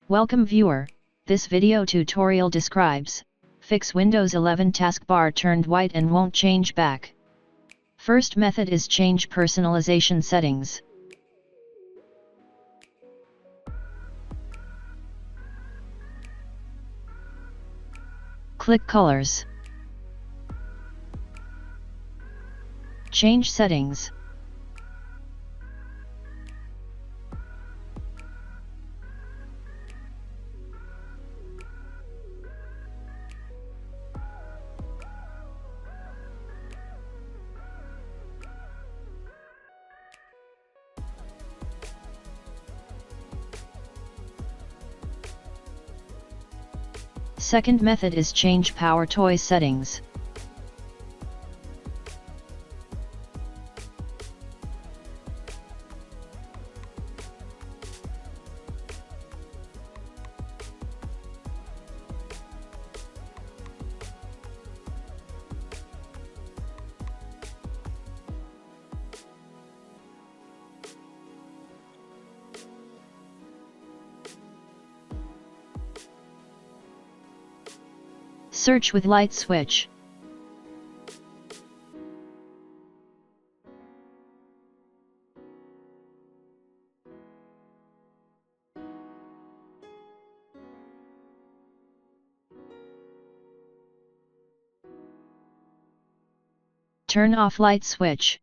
Welcome viewer, this video tutorial describes, fix Windows 11 taskbar turned white and won't change back. First method is change personalization settings. Click colors. Change settings. Second method is change power toy settings. Search with light switch. Turn off light switch.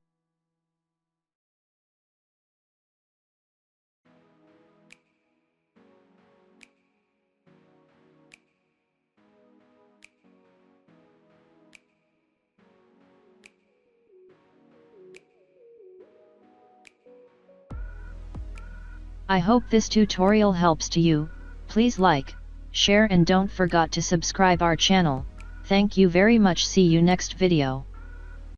I hope this tutorial helps to you. Please like, share and don't forget to subscribe our channel. Thank you very much. See you next video.